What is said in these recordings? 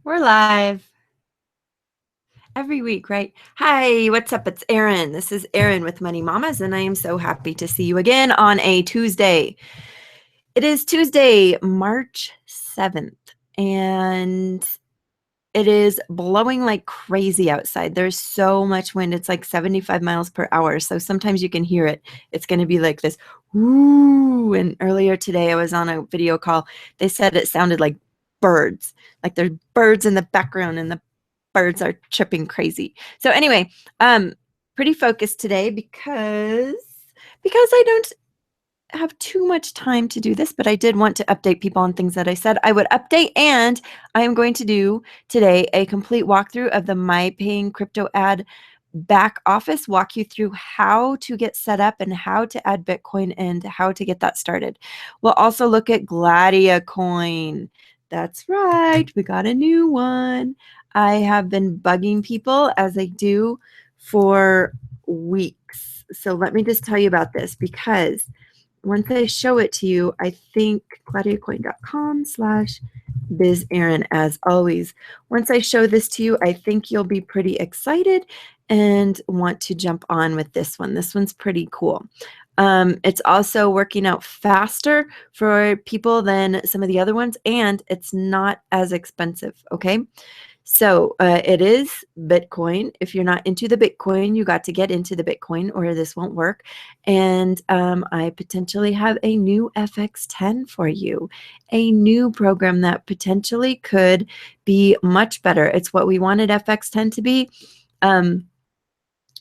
We're live every week, right? Hi, what's up? It's Erin. This is Erin with Money Mamas, and I am so happy to see you again on a Tuesday. It is Tuesday, March 7th, and it is blowing like crazy outside. There's so much wind. It's like 75 miles per hour. So sometimes you can hear it. It's going to be like this, woo. And earlier today, I was on a video call. They said it sounded like birds, like there's birds in the background and the birds are chirping crazy. So anyway, pretty focused today because I don't have too much time to do this, but I did want to update people on things that I said I would update, and I am going to do today a complete walkthrough of the MyPayingCryptoAds back office, walk you through how to get set up and how to add Bitcoin and how to get that started. We'll also look at Gladiacoin. That's right, we got a new one. I have been bugging people as I do for weeks. So let me just tell you about this, because once I show it to you, I think gladiacoin.com/BizErin, as always. Once I show this to you, I think you'll be pretty excited and want to jump on with this one. This one's pretty cool. It's also working out faster for people than some of the other ones, and it's not as expensive, okay? So it is Bitcoin. If you're not into the Bitcoin, you got to get into the Bitcoin or this won't work. And I potentially have a new FX10 for you, a new program that potentially could be much better. It's what we wanted FX10 to be,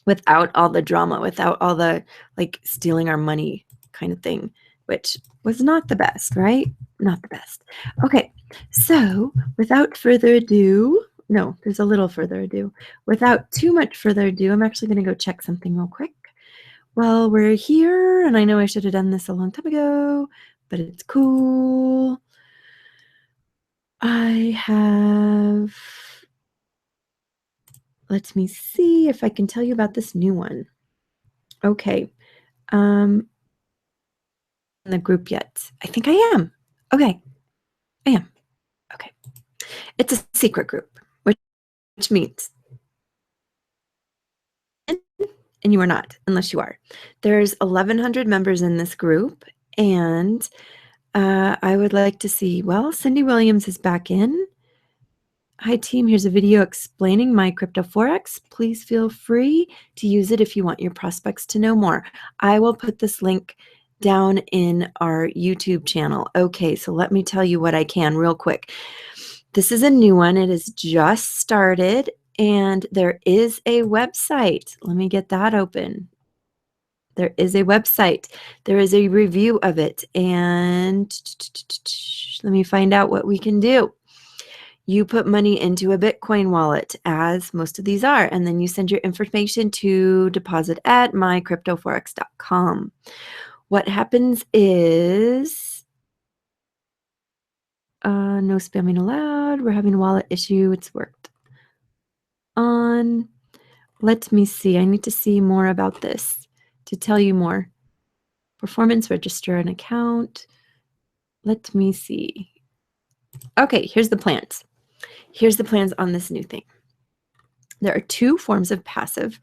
without all the drama, without all the like stealing our money kind of thing, which was not the best, right? Not the best. Okay, so without further ado, no, there's a little further ado. Without too much further ado, I'm actually going to go check something real quick while we're here. And I know I should have done this a long time ago, but it's cool. I have, let me see if I can tell you about this new one. Okay. In the group yet? I think I am. Okay. I am. Okay. It's a secret group, which means, and you are not, unless you are. There's 1,100 members in this group, and I would like to see, well, Cindy Williams is back in. Hi, team. Here's a video explaining my crypto forex. Please feel free to use it if you want your prospects to know more. I will put this link down in our YouTube channel. Okay, so let me tell you what I can real quick. This is a new one. It has just started, and there is a website. Let me get that open. There is a website. There is a review of it, and let me find out what we can do. You put money into a Bitcoin wallet, as most of these are, and then you send your information to deposit@mycryptoforex.com. What happens is, no spamming allowed. We're having a wallet issue. It's worked on. Let me see. I need to see more about this to tell you more. Performance, register an account. Let me see. Okay, here's the plans. Here's the plans on this new thing. There are two forms of passive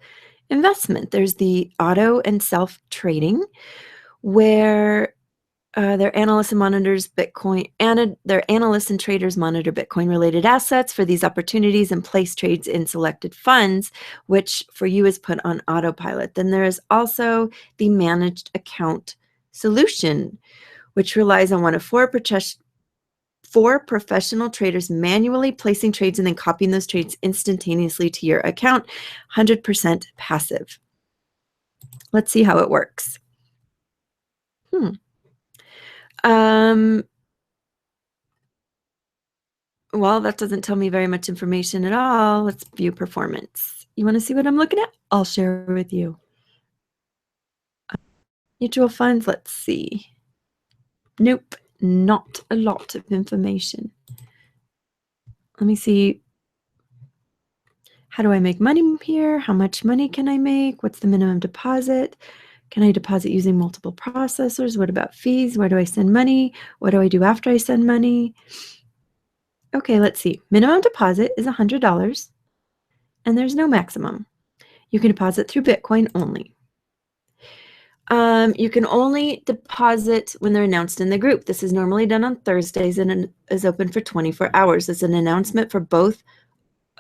investment. There's the auto and self trading, where their analysts and monitors Bitcoin, and their analysts and traders monitor Bitcoin related assets for these opportunities and place trades in selected funds, which for you is put on autopilot. Then there is also the managed account solution, which relies on one of four professional traders manually placing trades and then copying those trades instantaneously to your account. 100% passive. Let's see how it works. Well, that doesn't tell me very much information at all. Let's view performance. You want to see what I'm looking at? I'll share with you. Mutual funds, let's see. Nope, not a lot of information. Let me see. How do I make money here? How much money can I make? What's the minimum deposit? Can I deposit using multiple processors? What about fees? Where do I send money? What do I do after I send money? Okay, let's see. Minimum deposit is $100, and there's no maximum. You can deposit through Bitcoin only. You can only deposit when they're announced in the group. This is normally done on Thursdays and is open for 24 hours. It's an announcement for both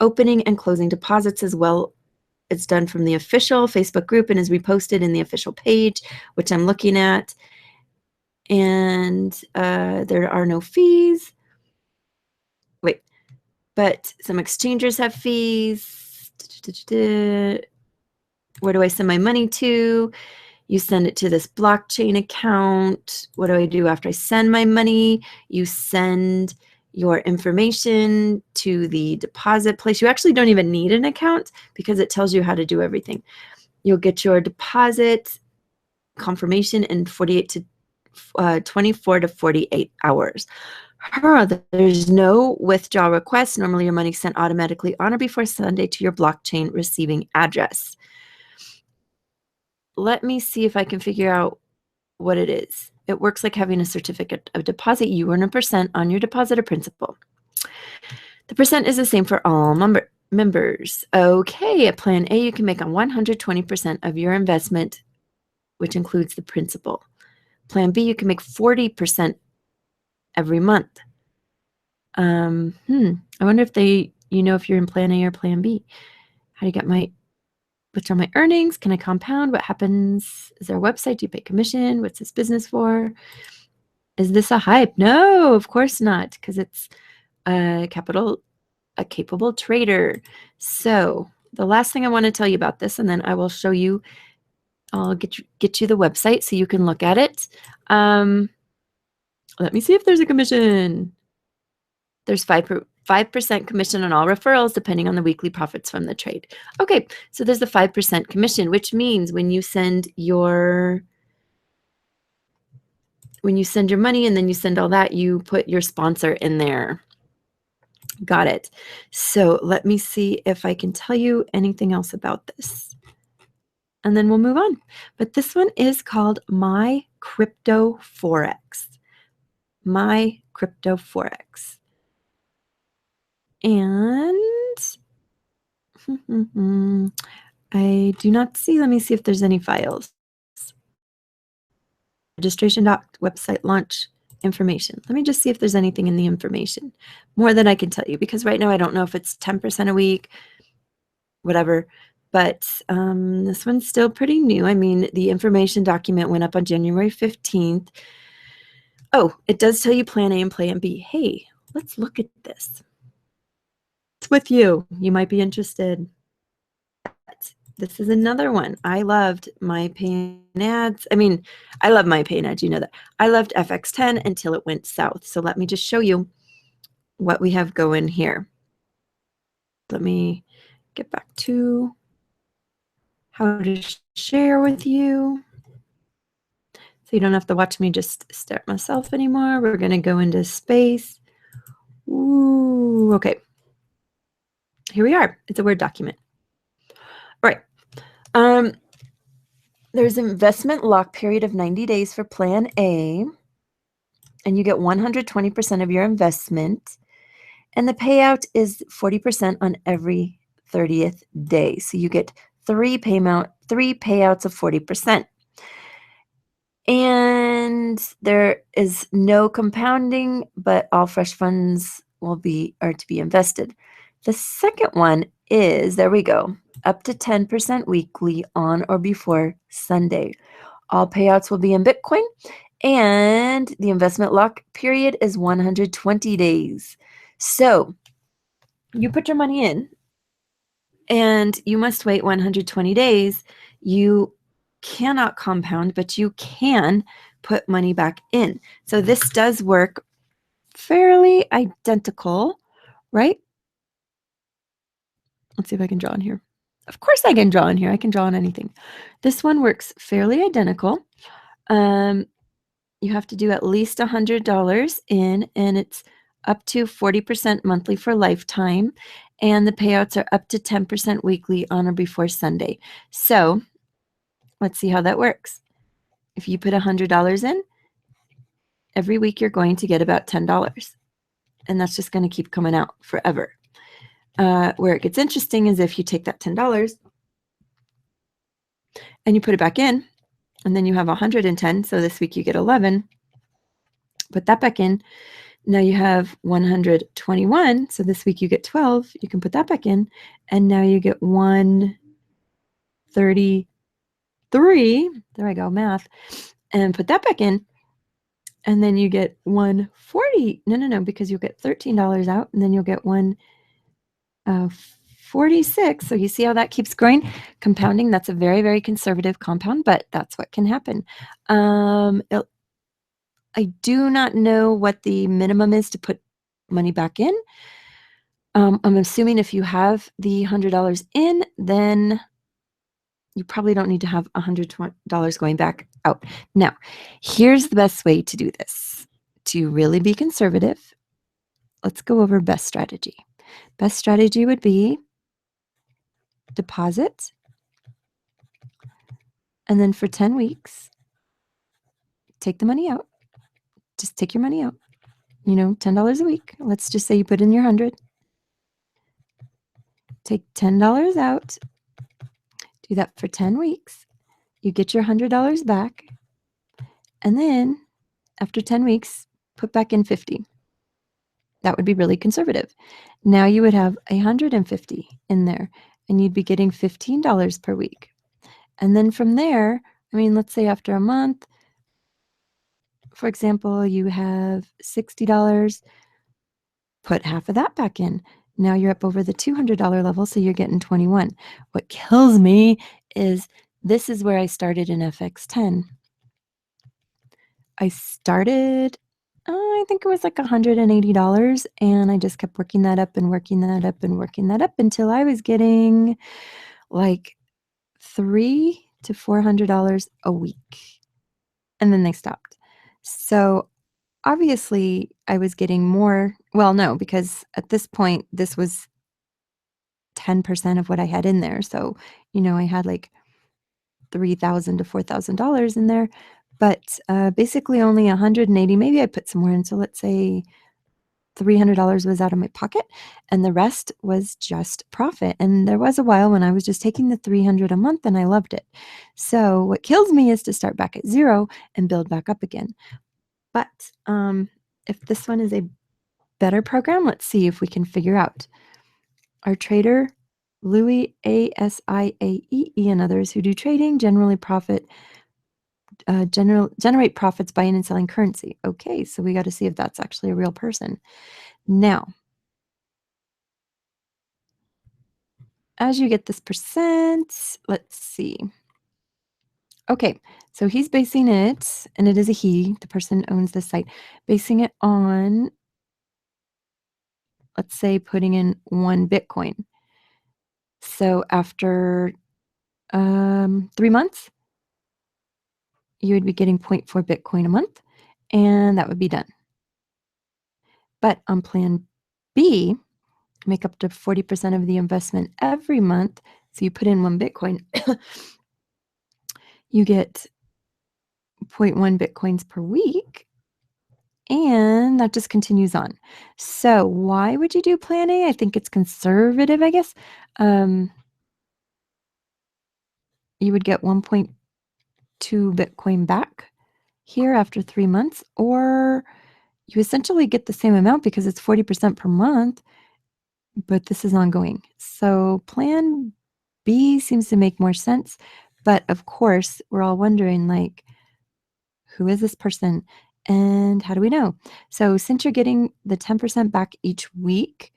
opening and closing deposits as well. It's done from the official Facebook group and is reposted in the official page, which I'm looking at. And there are no fees. Wait, but some exchangers have fees. Where do I send my money to? You send it to this blockchain account. What do I do after I send my money? You send your information to the deposit place. You actually don't even need an account because it tells you how to do everything. You'll get your deposit confirmation in 24 to 48 hours. There's no withdrawal request. Normally your money's sent automatically on or before Sunday to your blockchain receiving address. Let me see if I can figure out what it is. It works like having a certificate of deposit. You earn a % on your deposit or principal. The % is the same for all members. Okay, at Plan A, you can make on 120% of your investment, which includes the principal. Plan B, you can make 40% every month. I wonder if if you're in Plan A or Plan B. How do you get withdraw my earnings? Can I compound? What happens? Is there a website? Do you pay commission? What's this business for? Is this a hype? No, of course not, because it's a capable trader. So the last thing I want to tell you about this, and then I will show you, I'll get you the website so you can look at it. Let me see if there's a commission. There's 5% commission on all referrals, depending on the weekly profits from the trade. Okay, so there's the 5% commission, which means when you send your money and then you send all that, you put your sponsor in there. Got it. So let me see if I can tell you anything else about this. And then we'll move on. But this one is called MyCryptoForex. MyCryptoForex. And I do not see. Let me see if there's any files. Registration website launch information. Let me just see if there's anything in the information. More than I can tell you, because right now I don't know if it's 10% a week, whatever. But this one's still pretty new. I mean, the information document went up on January 15th. Oh, it does tell you Plan A and Plan B. Hey, let's look at this. It's with you. You might be interested. This is another one. I loved MyPayingCryptoAds. I mean, I love MyPayingCryptoAds. You know that. I loved FX10 until it went south. So let me just show you what we have going here. Let me get back to how to share with you. So you don't have to watch me just stare at myself anymore. We're going to go into space. Ooh, okay. Here we are. It's a Word document. All right. There's an investment lock period of 90 days for Plan A, and you get 120% of your investment, and the payout is 40% on every 30th day. So you get three payouts of 40%. And there is no compounding, but all fresh funds are to be invested. The second one is, there we go, up to 10% weekly on or before Sunday. All payouts will be in Bitcoin, and the investment lock period is 120 days. So you put your money in, and you must wait 120 days. You cannot compound, but you can put money back in. So this does work fairly identical, right? Let's see if I can draw in here. Of course I can draw in here. I can draw on anything. This one works fairly identical. You have to do at least $100 in, and it's up to 40% monthly for lifetime, and the payouts are up to 10% weekly on or before Sunday. So let's see how that works. If you put $100 in, every week you're going to get about $10. and that's just going to keep coming out forever. Where it gets interesting is if you take that $10 and you put it back in, and then you have 110. So this week you get 11. Put that back in. Now you have 121. So this week you get 12. You can put that back in, and now you get 133. There I go, math. And put that back in, and then you get 140. No, because you'll get $13 out, and then you'll get 146. So you see how that keeps growing? Compounding, that's a very, very conservative compound, but that's what can happen. I do not know what the minimum is to put money back in. I'm assuming if you have the $100 in, then you probably don't need to have $100 going back out. Now, here's the best way to do this. To really be conservative, let's go over best strategy. Best strategy would be deposit, and then for 10 weeks, take the money out. Just take your money out. $10 a week. Let's just say you put in your 100. Take $10 out. Do that for 10 weeks. You get your $100 back. And then after 10 weeks, put back in 50. That would be really conservative. Now you would have 150 in there, and you'd be getting $15 per week. And then from there, let's say after a month, for example, you have $60, put half of that back in. Now you're up over the $200 level, so you're getting 21. What kills me is this is where I started in FX10. I started, I think it was like $180, and I just kept working that up and working that up and working that up until I was getting like $300 to $400 a week. And then they stopped. So obviously I was getting more. Well, no, because at this point, this was 10% of what I had in there. So, I had like $3,000 to $4,000 in there, but basically only 180. Maybe I put some more in. So let's say $300 was out of my pocket, and the rest was just profit. And there was a while when I was just taking the $300 a month, and I loved it. So what kills me is to start back at zero and build back up again. But if this one is a better program, let's see if we can figure out. Our trader, Louis Asiaee, and others who do trading generate profits buying and selling currency. Okay, so we got to see if that's actually a real person. Now, as you get this percent, let's see. Okay, so he's basing it, and it is a he, the person owns this site, basing it on, let's say, putting in 1 Bitcoin. So after 3 months, you would be getting 0.4 Bitcoin a month, and that would be done. But on plan B, make up to 40% of the investment every month. So you put in 1 Bitcoin, you get 0.1 Bitcoins per week, and that just continues on. So why would you do plan A? I think it's conservative, I guess. You would get 1.2 Bitcoin back here after 3 months, or you essentially get the same amount because it's 40% per month, but this is ongoing. So plan B seems to make more sense. But of course, we're all wondering, like, who is this person and how do we know? So since you're getting the 10% back each week,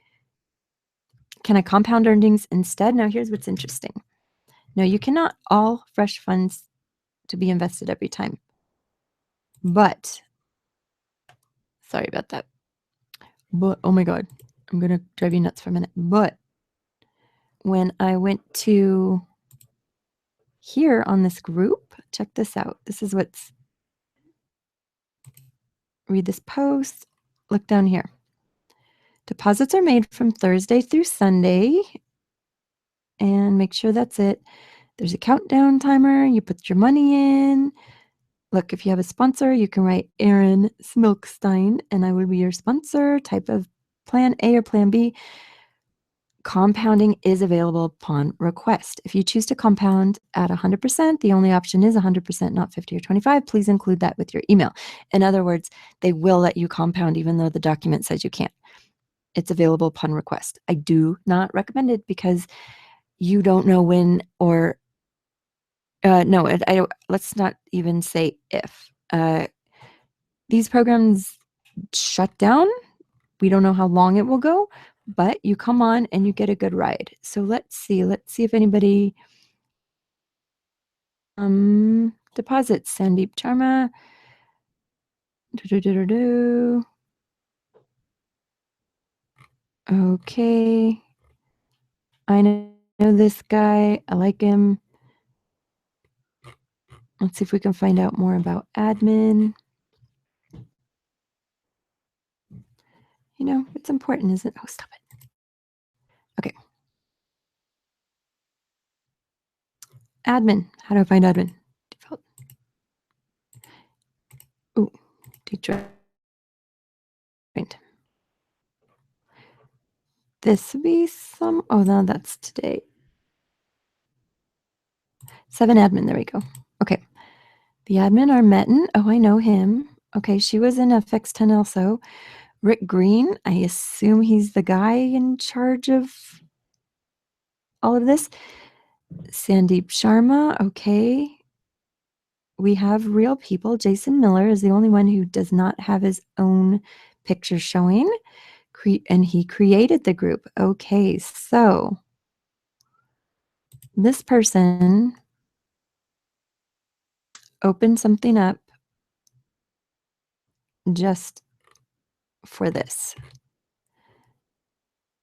can I compound earnings instead? Now, here's what's interesting. No, you cannot all fresh funds to be invested every time. But, sorry about that. But, oh my God, I'm going to drive you nuts for a minute. But when I went to here on this group, check this out. This is what's, read this post, look down here. Deposits are made from Thursday through Sunday, and make sure that's it. There's a countdown timer. You put your money in. Look, if you have a sponsor, you can write Aaron Smilkstein, and I will be your sponsor. Type of Plan A or Plan B, compounding is available upon request. If you choose to compound at 100%, the only option is 100%, not 50 or 25. Please include that with your email. In other words, they will let you compound even though the document says you can't. It's available upon request. I do not recommend it because you don't know when or let's not even say if. These programs shut down. We don't know how long it will go, but you come on and you get a good ride. So let's see if anybody deposits. Sandeep Sharma. Okay. I know this guy. I like him. Let's see if we can find out more about admin. You know, it's important, isn't it? Oh, stop it. Okay. Admin. How do I find admin? Default. Ooh, Detroit. This would be some. Oh, no, that's today. 7 admin. There we go. Okay. The admin are Metin. Oh, I know him. Okay, she was in FX10 also. Rick Green. I assume he's the guy in charge of all of this. Sandeep Sharma. Okay. We have real people. Jason Miller is the only one who does not have his own picture showing. And he created the group. Okay, so this person opened something up just for this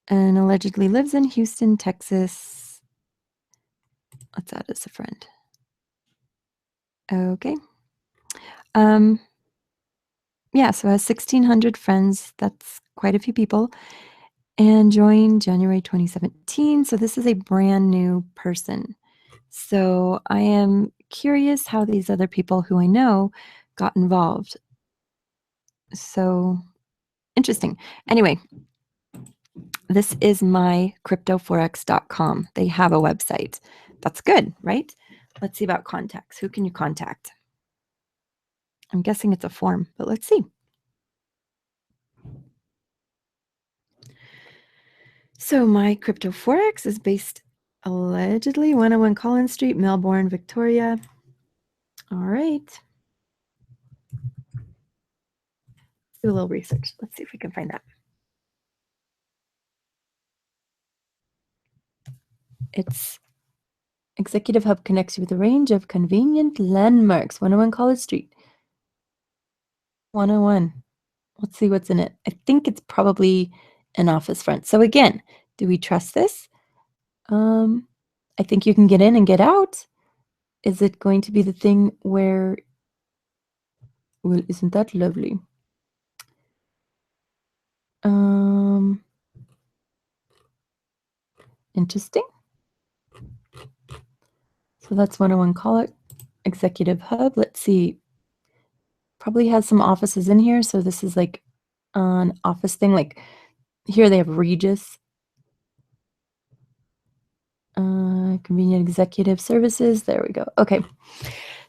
and allegedly lives in Houston, Texas. Let's add as a friend. Okay. Yeah, so has 1,600 friends. That's quite a few people. And joined January 2017. So this is a brand new person. So I am curious how these other people who I know got involved. So interesting. Anyway, this is mycryptoforex.com. They have a website. That's good, right? Let's see about contacts. Who can you contact? I'm guessing it's a form, but let's see. So my crypto forex is based allegedly 101 Collins Street, Melbourne, Victoria. All right. Let's do a little research. Let's see if we can find that. Its Executive Hub connects you with a range of convenient landmarks. 101 College Street. 101. Let's see what's in it. I think it's probably an office front. So again, do we trust this? I think you can get in and get out. Is it going to be the thing where, well, isn't that lovely? Interesting. So that's 101 College Executive Hub. Let's see. Probably has some offices in here. So this is like an office thing. Like here they have Regis. Convenient executive services. There we go. Okay.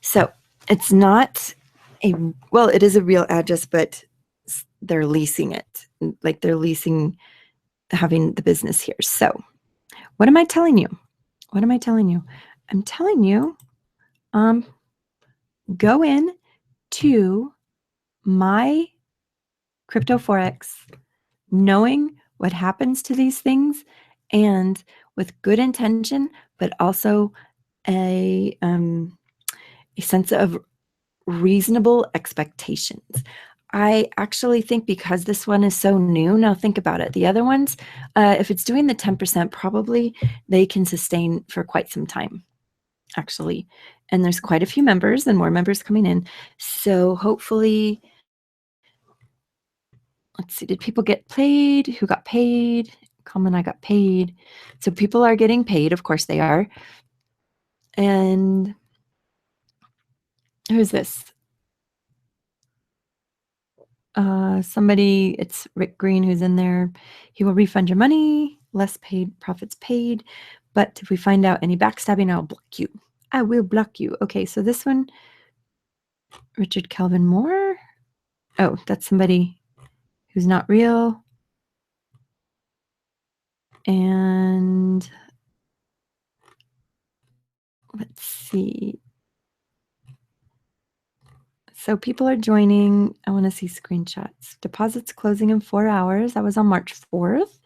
So it's not it is a real address, but they're leasing it. Like they're leasing having the business here. So what am I telling you? What am I telling you? I'm telling you, go in to my crypto forex, knowing what happens to these things and with good intention, but also a sense of reasonable expectations. I actually think because this one is so new, now think about it. The other ones, if it's doing the 10%, probably they can sustain for quite some time, actually. And there's quite a few members and more members coming in. So hopefully, let's see, did people get paid? Who got paid? Common, I got paid. So people are getting paid. Of course they are. And who's this? Somebody, it's Rick Green who's in there. He will refund your money, less paid, profits paid. But if we find out any backstabbing, I'll block you. I will block you. Okay, so this one, Richard Calvin Moore. Oh, that's somebody who's not real. And let's see. So people are joining. I want to see screenshots. Deposits closing in 4 hours. That was on March 4th.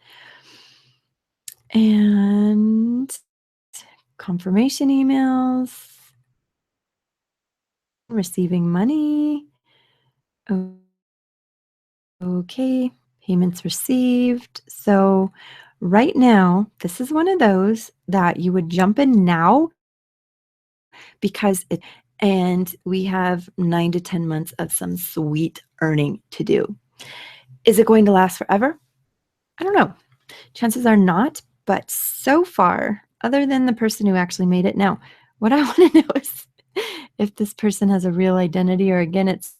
And confirmation emails. Receiving money. Okay. Payments received. So right now, this is one of those that you would jump in now because we have 9 to 10 months of some sweet earning to do. Is it going to last forever? I don't know. Chances are not, but so far, other than the person who actually made it. Now, what I want to know is if this person has a real identity, or again, it's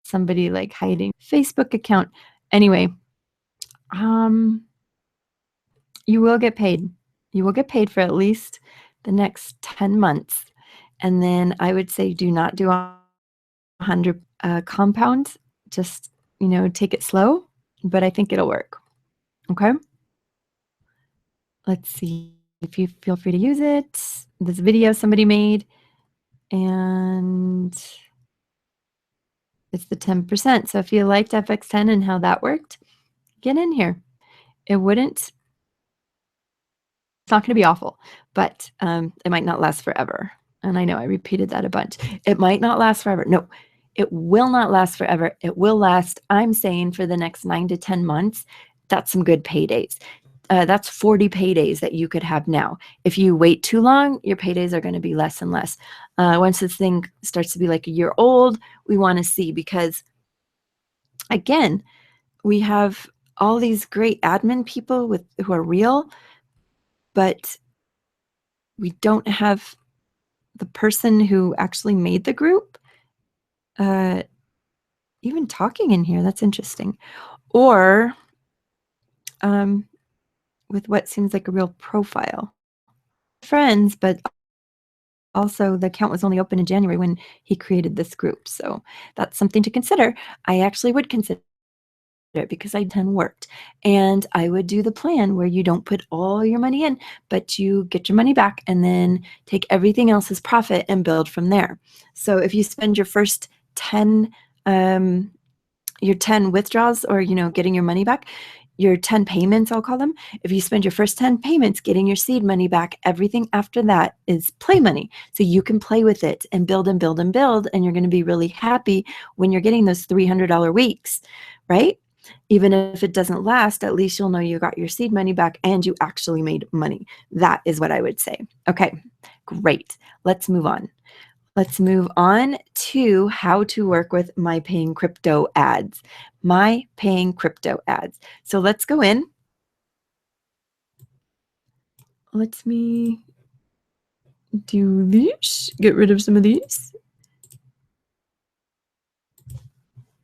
somebody like hiding Facebook account. Anyway, you will get paid. You will get paid for at least the next 10 months. And then I would say do not do 100 compounds. Just, take it slow, but I think it'll work. Okay. Let's see if you feel free to use it. This video somebody made, and it's the 10%. So if you liked FX10 and how that worked, get in here. It's not going to be awful, but it might not last forever. And I know I repeated that a bunch. It might not last forever. No, it will not last forever. It will last, I'm saying, for the next 9 to 10 months. That's some good paydays. That's 40 paydays that you could have now. If you wait too long, your paydays are going to be less and less. Once this thing starts to be like a year old, we want to see, because again, we have all these great admin people who are real, but we don't have the person who actually made the group even talking in here. That's interesting. Or with what seems like a real profile. Friends, but also the account was only open in January when he created this group. So that's something to consider. I actually would consider it because I 10 worked, and I would do the plan where you don't put all your money in, but you get your money back and then take everything else as profit and build from there. So if you spend your first 10 withdrawals, or getting your money back, your 10 payments, I'll call them. If you spend your first 10 payments getting your seed money back, everything after that is play money. So you can play with it and build and build and build, and you're going to be really happy when you're getting those $300 weeks, right? Even if it doesn't last, at least you'll know you got your seed money back and you actually made money. That is what I would say. Okay, great. Let's move on. Let's move on to how to work with MyPayingCryptoAds. MyPayingCryptoAds. So let's go in. Let me do these, get rid of some of these.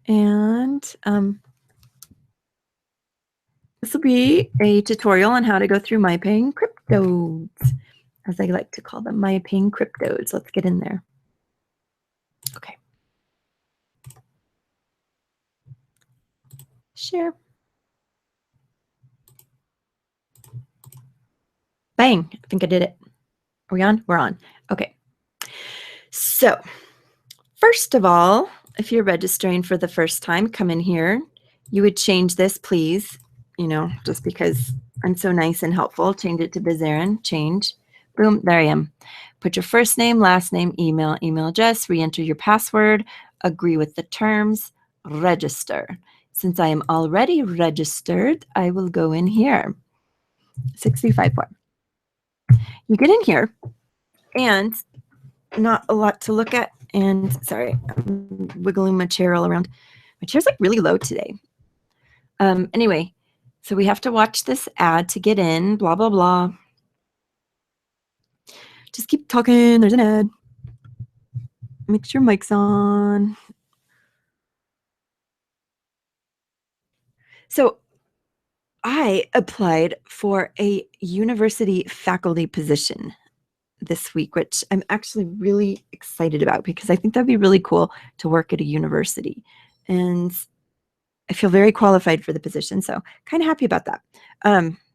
And this will be a tutorial on how to go through MyPayingCryptoAds, as I like to call them, MyPayingCryptoAds. Let's get in there. Okay. Share. Bang. I think I did it. Are we on? We're on. Okay. So first of all, if you're registering for the first time, come in here. You would change this, please. Just because I'm so nice and helpful. Change it to Bizarin. Change. Boom. There I am. Put your first name, last name, email address, re-enter your password, agree with the terms, register. Since I am already registered, I will go in here. 65 form. You get in here, and not a lot to look at. And sorry, I'm wiggling my chair all around. My chair's like really low today. Anyway, so we have to watch this ad to get in, blah, blah, blah. Just keep talking. There's an ad. Make sure mic's on. So I applied for a university faculty position this week, which I'm actually really excited about because I think that'd be really cool to work at a university. And I feel very qualified for the position, so kind of happy about that.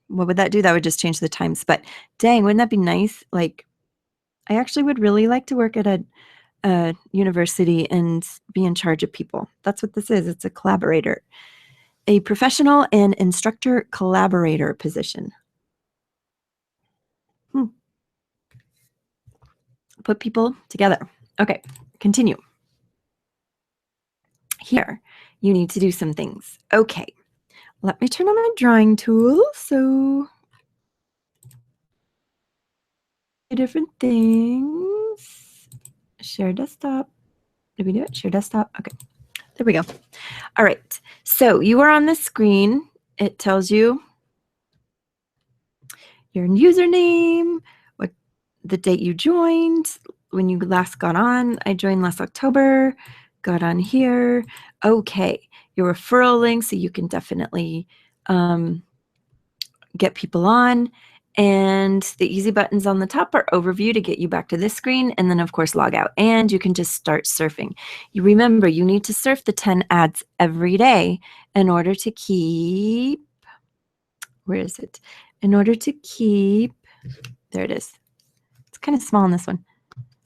What would that do? That would just change the times. But dang, wouldn't that be nice? Like, I actually would really like to work at a university and be in charge of people. That's what this is. It's a collaborator, a professional and instructor collaborator position. Put people together. Okay, continue. Here, you need to do some things. Okay, let me turn on my drawing tool. So, different things. Share desktop. Did we do it? Share desktop. Okay, there we go. All right, so you are on the screen. It tells you your username, what the date you joined, when you last got on. I joined last October, got on here. Okay, your referral link, so you can definitely get people on. And the easy buttons on the top are overview to get you back to this screen, and then of course log out, and you can just start surfing. You remember, you need to surf the 10 ads every day in order to keep, where is it? In order to keep, there it is. It's kind of small on this one.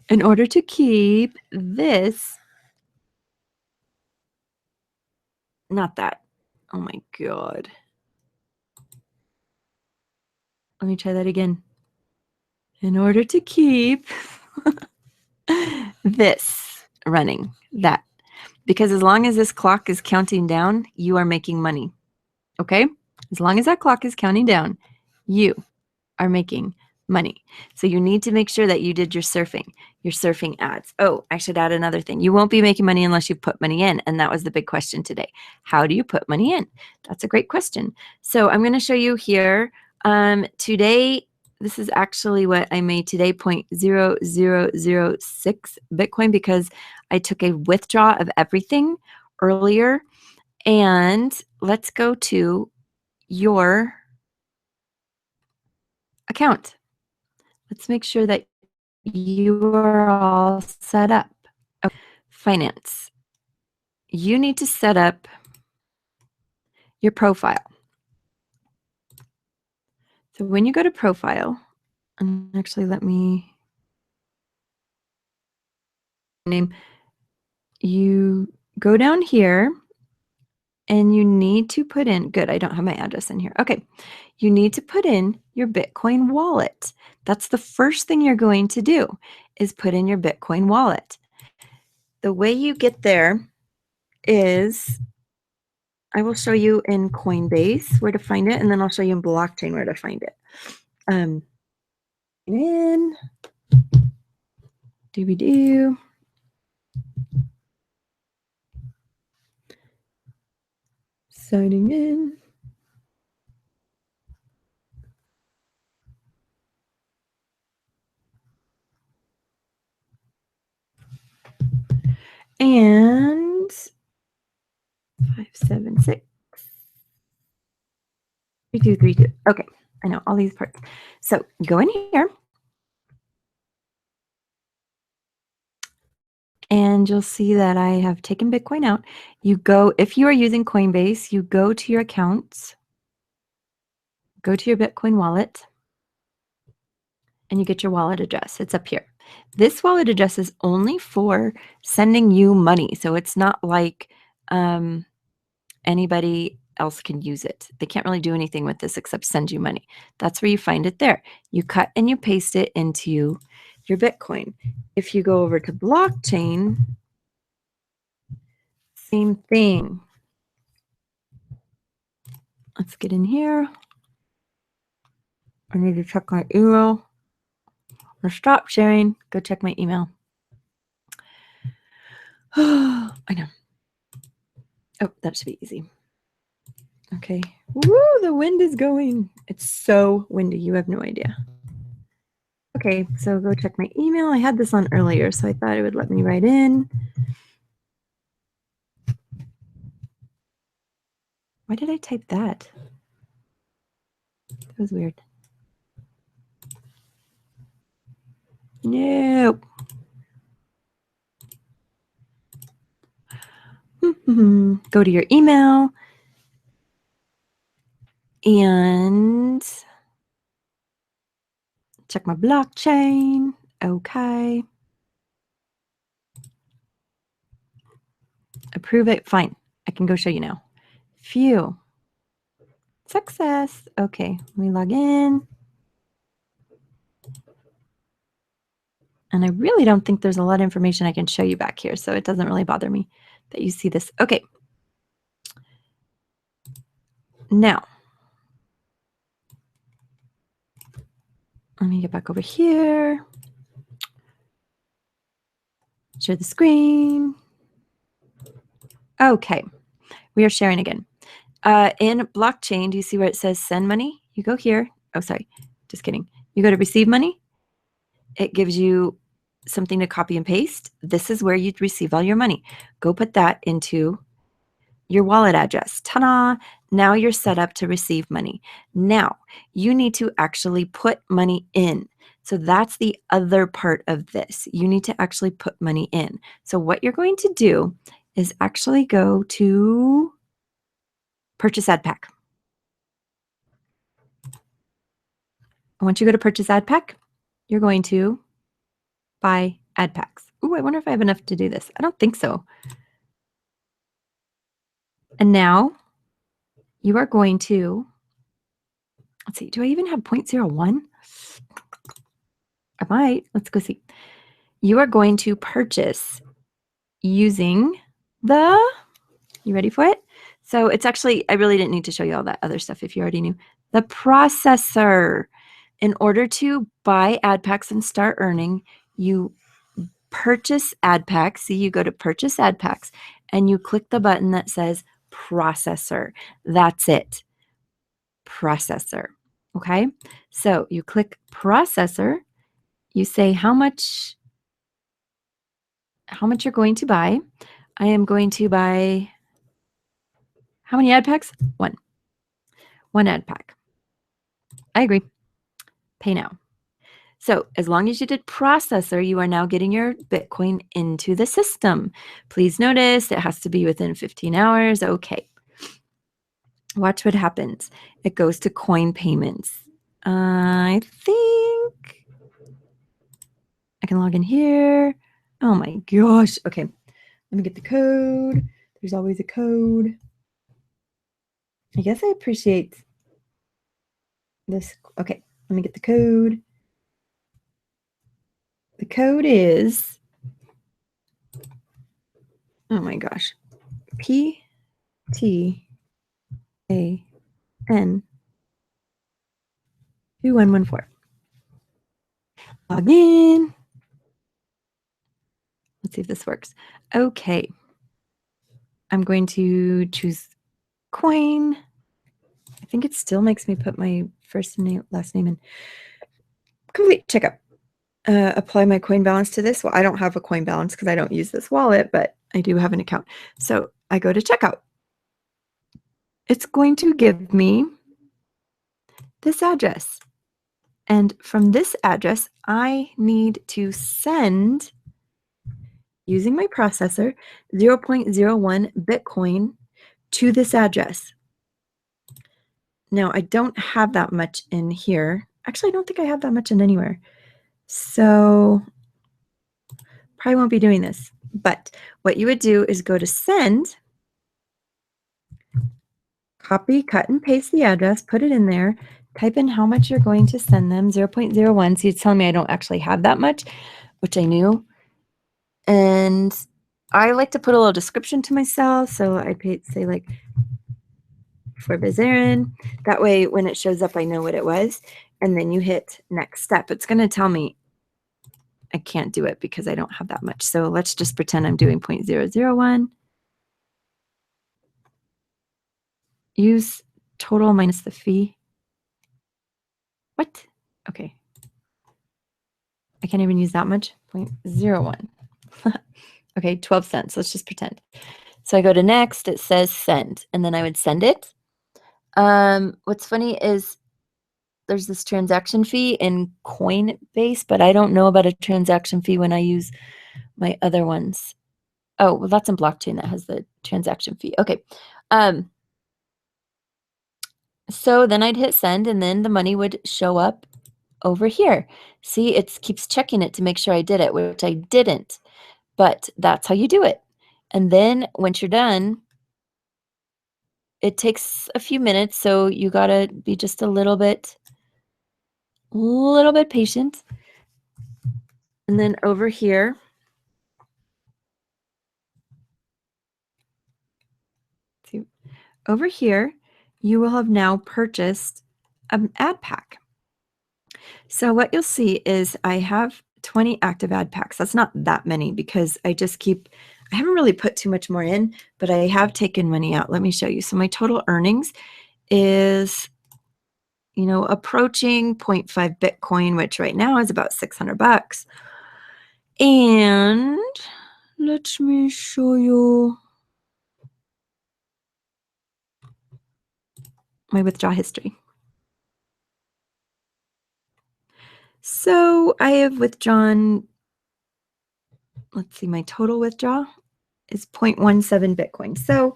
In order to keep this, not that. Oh my God. Let me try that again. In order to keep this running, that. Because as long as this clock is counting down, you are making money. Okay? As long as that clock is counting down, you are making money. So you need to make sure that you did your surfing ads. Oh, I should add another thing. You won't be making money unless you put money in. And that was the big question today. How do you put money in? That's a great question. So I'm going to show you here. Today, this is actually what I made today, 0.0006 Bitcoin, because I took a withdrawal of everything earlier. And let's go to your account. Let's make sure that you are all set up. Okay. Finance. You need to set up your profile. So when you go to profile, and actually let me name, you go down here and you need to put in, good, I don't have my address in here. Okay, you need to put in your Bitcoin wallet. That's the first thing you're going to do, is put in your Bitcoin wallet. The way you get there is, I will show you in Coinbase where to find it, and then I'll show you in blockchain where to find it. In doobie-doo. Signing in. And 576 3232. Okay, I know all these parts. So you go in here and you'll see that I have taken Bitcoin out. You go, if you are using Coinbase, you go to your accounts, go to your Bitcoin wallet, and you get your wallet address. It's up here. This wallet address is only for sending you money. So it's not like anybody else can use it. They can't really do anything with this except send you money. That's where you find it there. You cut and you paste it into your Bitcoin. If you go over to blockchain, same thing. Let's get in here. I need to check my email. Or stop sharing. Go check my email. I know. Oh, that should be easy. Okay. Woo, the wind is going. It's so windy. You have no idea. Okay, so go check my email. I had this on earlier, so I thought it would let me write in. Why did I type that? That was weird. Nope. Go to your email and check my blockchain. Okay. Approve it. Fine. I can go show you now. Phew. Success. Okay. Let me log in. And I really don't think there's a lot of information I can show you back here, so it doesn't really bother me that you see this. Okay. Now, let me get back over here. Share the screen. Okay. We are sharing again. In blockchain, do you see where it says send money? You go here. Oh, sorry. Just kidding. You go to receive money. It gives you something to copy and paste. This is where you'd receive all your money. Go put that into your wallet address. Ta-da! Now you're set up to receive money. Now you need to actually put money in. So that's the other part of this. You need to actually put money in. So what you're going to do is actually go to purchase ad pack. Once you go to purchase ad pack, you're going to buy ad packs. Ooh, I wonder if I have enough to do this. I don't think so. And now you are going to, let's see, do I even have 0.01? I might. Let's go see. You are going to purchase using the, you ready for it? So it's actually, I really didn't need to show you all that other stuff if you already knew. The processor. In order to buy ad packs and start earning, you purchase ad packs. See, you go to purchase ad packs and you click the button that says processor. That's it. Processor. Okay. So you click processor. You say how much you're going to buy. I am going to buy how many ad packs? One ad pack. I agree. Pay now. So as long as you did processor, you are now getting your Bitcoin into the system. Please notice it has to be within 15 hours. Okay. Watch what happens. It goes to coin payments. I think I can log in here. Oh my gosh. Okay. Let me get the code. There's always a code. I guess I appreciate this. Okay. Let me get the code. The code is, oh my gosh, PTAN 2114. Log in. Let's see if this works. Okay. I'm going to choose coin. I think it still makes me put my first name, last name in. Complete checkup. Apply my coin balance to this. Well, I don't have a coin balance because I don't use this wallet, but I do have an account. So I go to checkout. It's going to give me this address. And from this address, I need to send, using my processor, 0.01 Bitcoin to this address. Now, I don't have that much in here. Actually, I don't think I have that much in anywhere. So probably won't be doing this. But what you would do is go to send, copy, cut, and paste the address, put it in there, type in how much you're going to send them, 0.01. So it's telling me I don't actually have that much, which I knew. And I like to put a little description to myself. So I say like, for Aaron. That way, when it shows up, I know what it was. And then you hit next step. It's going to tell me I can't do it because I don't have that much. So let's just pretend I'm doing 0.001. Use total minus the fee. What? Okay. I can't even use that much. 0.01. Okay, 12 cents. Let's just pretend. So I go to next. It says send. And then I would send it. What's funny is there's this transaction fee in Coinbase, but I don't know about a transaction fee when I use my other ones. Oh, well, that's in blockchain that has the transaction fee. Okay. So then I'd hit send and then the money would show up over here. See, it keeps checking it to make sure I did it, which I didn't, but that's how you do it. And then once you're done, it takes a few minutes, so you gotta be just a little bit patient. And then over here, see, over here, you will have now purchased an ad pack. So what you'll see is I have 20 active ad packs. That's not that many because I haven't really put too much more in, but I have taken money out. Let me show you. So my total earnings is, approaching 0.5 Bitcoin, which right now is about 600 bucks. And let me show you my withdraw history. So I have withdrawn, let's see, my total withdrawal is 0.17 Bitcoin. So,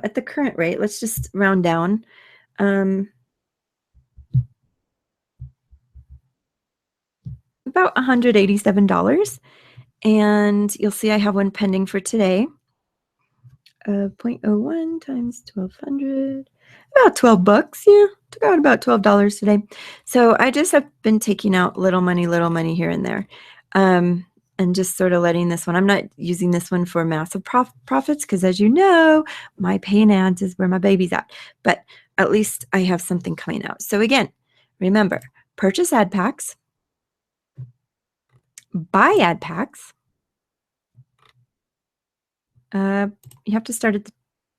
at the current rate, let's just round down. About $187. And you'll see I have one pending for today. 0.01 times 1200, about 12 bucks. Yeah, took out about $12 today. So I just have been taking out little money here and there. And just sort of letting this one, I'm not using this one for massive profits because as you know, my paying ads is where my baby's at. But at least I have something coming out. So again, remember, purchase ad packs, buy ad packs. You have to start at the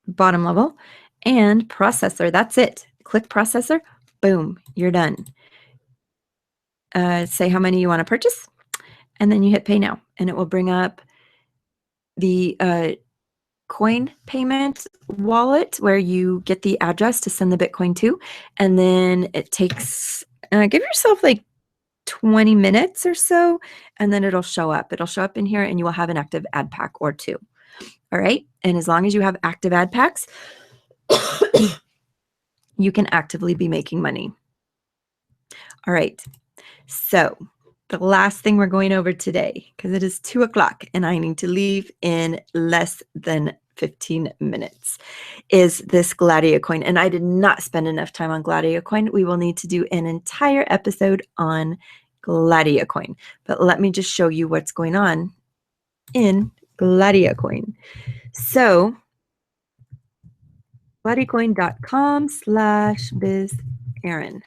bottom level and processor. That's it. Click processor. Boom, you're done. Say how many you want to purchase, and then you hit pay now, and it will bring up the coin payment wallet where you get the address to send the Bitcoin to, and then it takes, give yourself like 20 minutes or so, and then it'll show up. It'll show up in here, and you will have an active ad pack or two. All right. And as long as you have active ad packs, you can actively be making money. All right. So the last thing we're going over today, because it is 2 o'clock and I need to leave in less than 15 minutes, is this Gladiacoin. And I did not spend enough time on Gladiacoin. We will need to do an entire episode on Gladiacoin. But let me just show you what's going on in Gladiacoin. So gladiacoin.com/BizErin.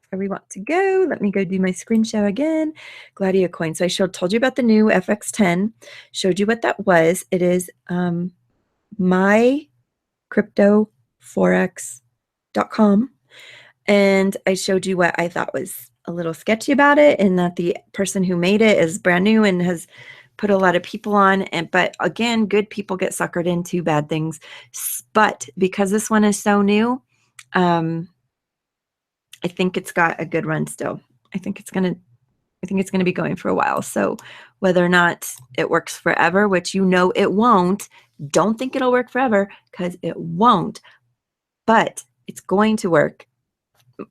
Where we want to go. Let me go do my screen share again. Gladiacoin. So I told you about the new FX10, showed you what that was. It is mycryptoforex.com. And I showed you what I thought was a little sketchy about it, and that the person who made it is brand new and has put a lot of people on. But again, good people get suckered into bad things. But because this one is so new, I think it's got a good run still. I think it's gonna be going for a while. So whether or not it works forever, which it won't, don't think it'll work forever because it won't, but it's going to work.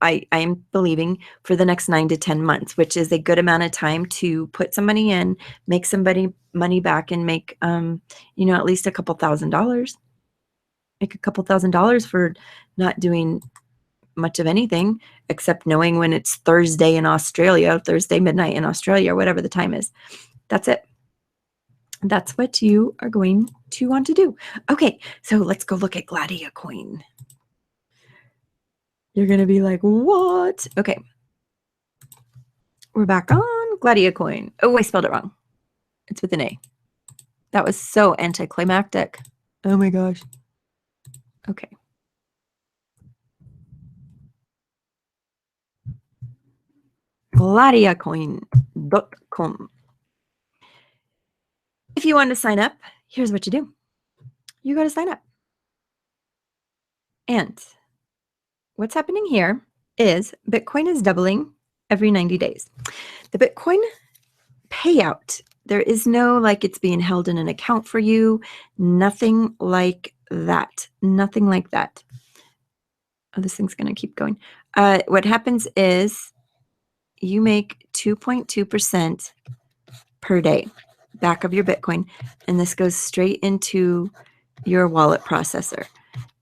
I am believing for the next 9 to 10 months, which is a good amount of time to put some money in, make somebody money back, and make at least a couple $1,000s. Make a couple $1,000s for not doing much of anything except knowing when it's Thursday in Australia, Thursday midnight in Australia, or whatever the time is. That's it. That's what you are going to want to do. Okay, so let's go look at Gladiacoin. You're going to be like, what? Okay. We're back on Gladiacoin. Oh, I spelled it wrong. It's with an A. That was so anticlimactic. Oh my gosh. Okay. Gladiacoin.com. If you want to sign up, here's what you do. You go to sign up. And what's happening here is Bitcoin is doubling every 90 days. The Bitcoin payout, there is no like it's being held in an account for you. Nothing like that. Nothing like that. Oh, this thing's going to keep going. What happens is you make 2.2% per day back of your Bitcoin, and this goes straight into your wallet processor.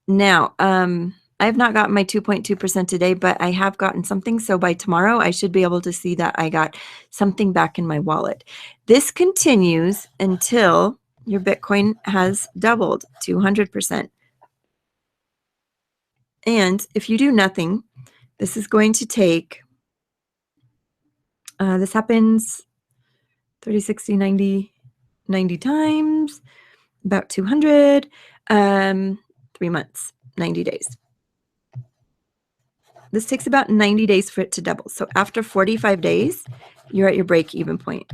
Now, I have not gotten my 2.2% today, but I have gotten something. So by tomorrow, I should be able to see that I got something back in my wallet. This continues until your Bitcoin has doubled 200%. And if you do nothing, this is going to take, this happens 30, 60, 90 times, about 200, 3 months, 90 days. This takes about 90 days for it to double. So after 45 days, you're at your break-even point.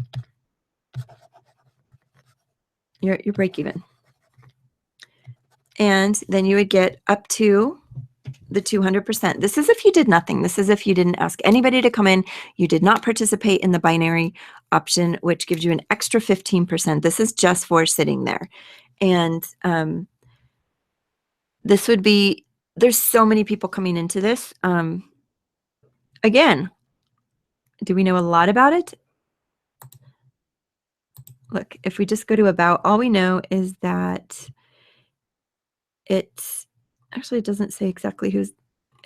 You're at your break-even. And then you would get up to the 200%. This is if you did nothing. This is if you didn't ask anybody to come in. You did not participate in the binary option, which gives you an extra 15%. This is just for sitting there. And this would be, there's so many people coming into this. Again, do we know a lot about it? Look, if we just go to about, all we know is that it's, actually it doesn't say exactly who's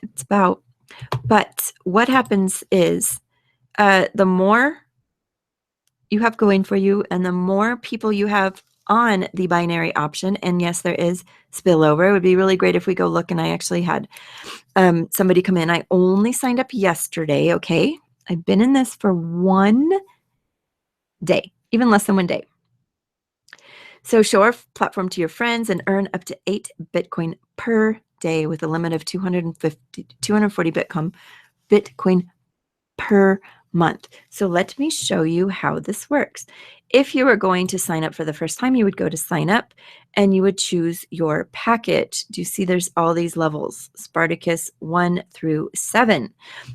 it's about, but what happens is the more you have going for you and the more people you have on the binary option, and yes, there is spillover. It would be really great if we go look, and I actually had somebody come in. I only signed up yesterday, okay? I've been in this for 1 day, even less than 1 day. So show our platform to your friends and earn up to 8 Bitcoin per day with a limit of 240 Bitcoin per month. So let me show you how this works. If you were going to sign up for the first time, you would go to sign up and you would choose your package. Do you see there's all these levels? Spartacus 1 through 7.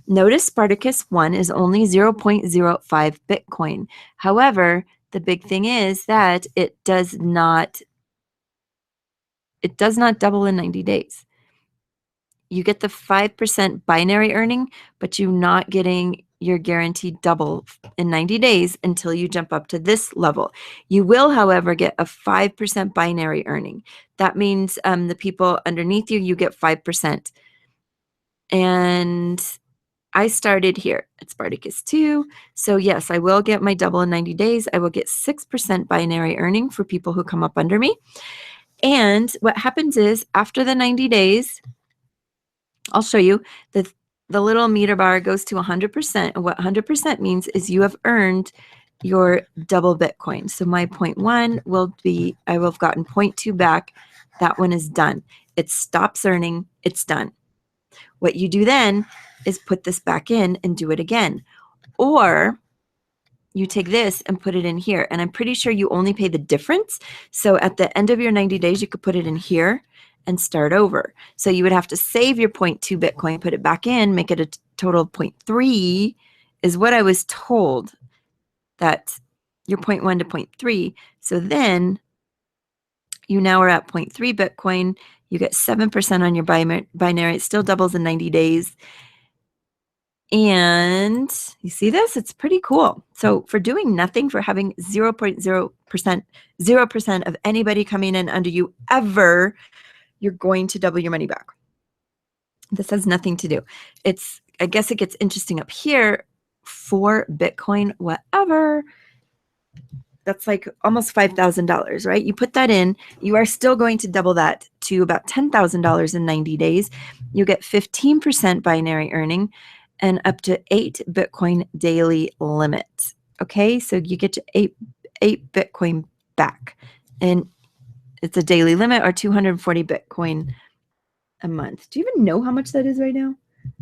Notice Spartacus 1 is only 0.05 Bitcoin. However, the big thing is that it does not double in 90 days. You get the 5% binary earning, but you're not getting your guaranteed double in 90 days until you jump up to this level. You will, however, get a 5% binary earning. That means the people underneath you, you get 5%. And I started here at Spartacus 2. So yes, I will get my double in 90 days. I will get 6% binary earning for people who come up under me. And what happens is after the 90 days, I'll show you that the little meter bar goes to 100%. And what 100% means is you have earned your double Bitcoin. So my 0.1 will be, I will have gotten 0.2 back. That one is done. It stops earning. It's done. What you do then is put this back in and do it again. Or you take this and put it in here. And I'm pretty sure you only pay the difference. So at the end of your 90 days, you could put it in here and start over. So you would have to save your 0.2 Bitcoin, put it back in, make it a total of 0.3 is what I was told, that your 0.1 to 0.3. So then you now are at 0.3 Bitcoin. You get 7% on your binary. It still doubles in 90 days. And you see this? It's pretty cool. So for doing nothing, for having 0% of anybody coming in under you ever, you're going to double your money back. This has nothing to do. I guess it gets interesting up here for Bitcoin, whatever. That's like almost $5,000, right? You put that in, you are still going to double that to about $10,000 in 90 days. You get 15% binary earning and up to 8 Bitcoin daily limit. Okay, so you get to 8 Bitcoin back. And it's a daily limit or 240 Bitcoin a month. Do you even know how much that is right now?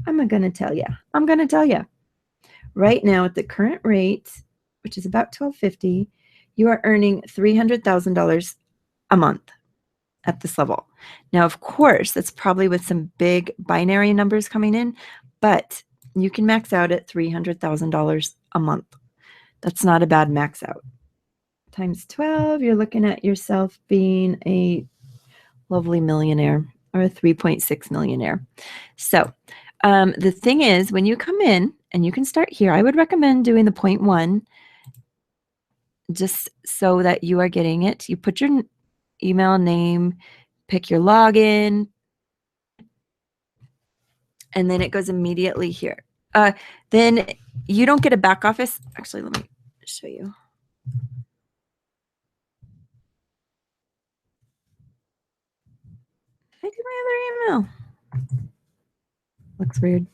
I'm going to tell you. I'm going to tell you. Right now at the current rate, which is about $1,250, you are earning $300,000 a month at this level. Now, of course, that's probably with some big binary numbers coming in, but you can max out at $300,000 a month. That's not a bad max out. Times 12, you're looking at yourself being a lovely millionaire or a 3.6 millionaire. So the thing is, when you come in, and you can start here, I would recommend doing the 0.1 just so that you are getting it. You put your email name, pick your login, and then it goes immediately here. Then you don't get a back office. Actually, let me show you. I did my other email. Looks weird.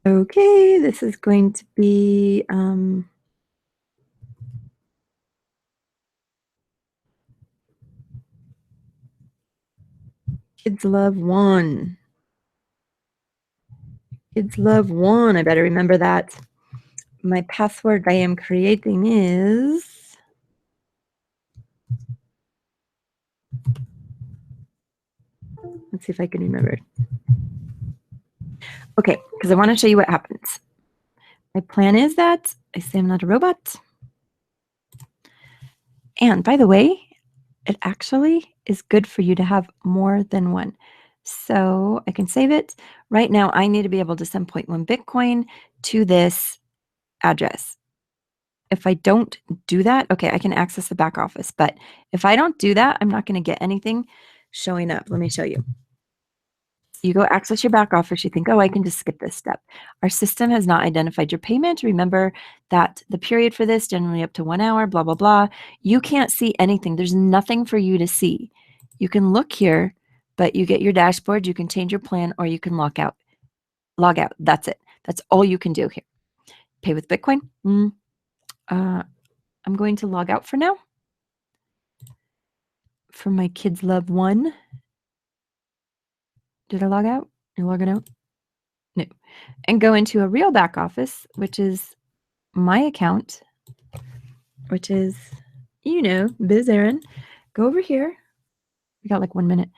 Okay, this is going to be Kids Love One. Kids Love One. I better remember that. My password I am creating is let's see if I can remember. Okay, because I want to show you what happens. My plan is that I say I'm not a robot. And by the way, it actually is good for you to have more than one. So I can save it. Right now, I need to be able to send 0.1 Bitcoin to this address. If I don't do that, okay, I can access the back office. But if I don't do that, I'm not going to get anything showing up. Let me show you. You go access your back office, you think, oh, I can just skip this step. Our system has not identified your payment. Remember that the period for this, generally up to 1 hour, blah, blah, blah. You can't see anything. There's nothing for you to see. You can look here, but you get your dashboard, you can change your plan, or you can log out. Log out. That's it. That's all you can do here. Pay with Bitcoin. I'm going to log out for now. For my Kids Love One. Did I log out? You're logging out? No. And go into a real back office, which is my account, which is, Biz Aaron. Go over here. We got like 1 minute.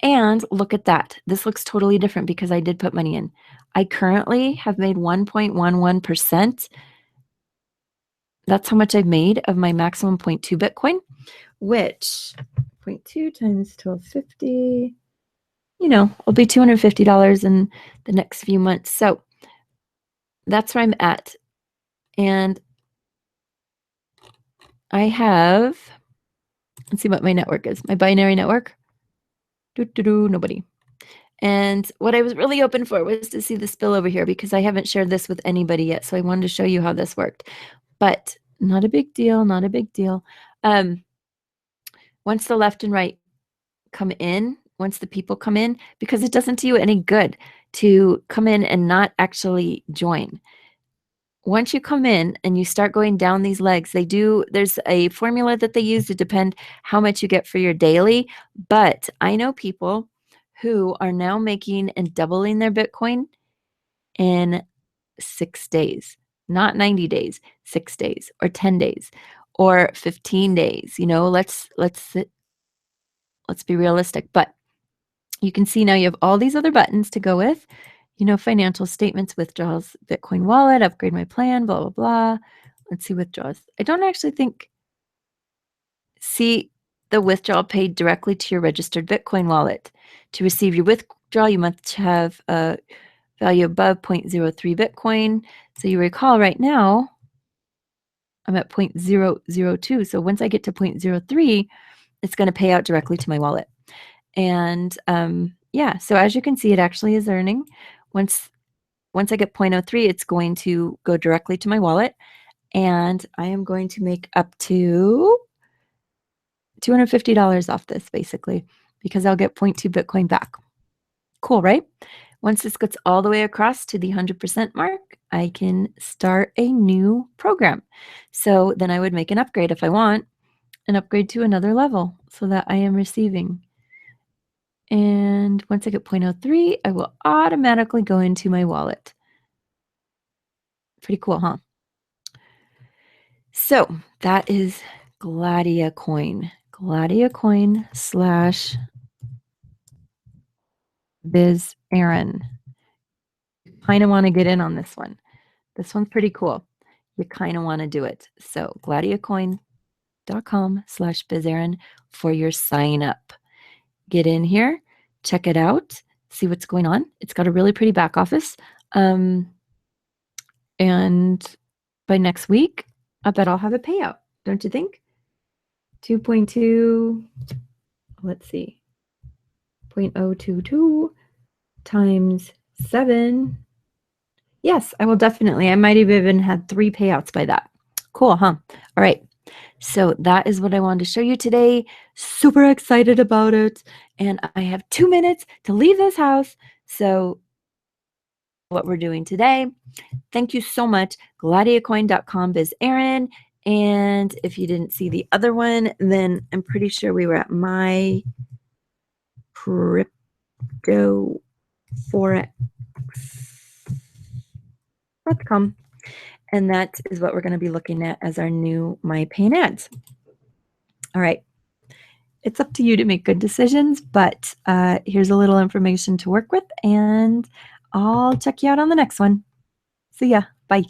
And look at that. This looks totally different because I did put money in. I currently have made 1.11%. That's how much I've made of my maximum 0.2 Bitcoin, which 0.2 times 1250, will be $250 in the next few months. So that's where I'm at. And I have, let's see what my network is. My binary network. Nobody. And what I was really hoping for was to see the spill over here because I haven't shared this with anybody yet. So I wanted to show you how this worked. But not a big deal, not a big deal. Once the left and right come in, once the people come in, because it doesn't do you any good to come in and not actually join. Once you come in and you start going down these legs, there's a formula that they use to depend how much you get for your daily. But I know people who are now making and doubling their Bitcoin in 6 days, not 90 days, 6 days or 10 days or 15 days. Let's be realistic. But you can see now you have all these other buttons to go with, financial statements, withdrawals, Bitcoin wallet, upgrade my plan, blah, blah, blah. Let's see withdrawals. I don't actually see the withdrawal paid directly to your registered Bitcoin wallet. To receive your withdrawal, you must have a value above 0.03 Bitcoin. So you recall right now, I'm at 0.002. So once I get to 0.03, it's going to pay out directly to my wallet. And yeah, so as you can see, it actually is earning. Once I get 0.03, it's going to go directly to my wallet. And I am going to make up to $250 off this, basically, because I'll get 0.2 Bitcoin back. Cool, right? Once this gets all the way across to the 100% mark, I can start a new program. So then I would make an upgrade if I want, an upgrade to another level so that I am receiving. And once I get 0.03, I will automatically go into my wallet. Pretty cool, huh? So that is Gladiacoin. Gladiacoin / Biz Aaron. You kind of want to get in on this one. This one's pretty cool. You kind of want to do it. So gladiacoin.com/Biz Aaron for your sign up. Get in here, check it out, see what's going on. It's got a really pretty back office. And by next week, I bet I'll have a payout. Don't you think? 2.2, let's see, 0.022 times 7. Yes, I will definitely. I might have even had 3 payouts by that. Cool, huh? All right. So that is what I wanted to show you today. Super excited about it. And I have 2 minutes to leave this house. So what we're doing today. Thank you so much. Gladiacoin.com Biz Aaron. And if you didn't see the other one, then I'm pretty sure we were at MyCryptoForex.com. And that is what we're going to be looking at as our new MyPaying ads. All right. It's up to you to make good decisions, but here's a little information to work with, and I'll check you out on the next one. See ya. Bye.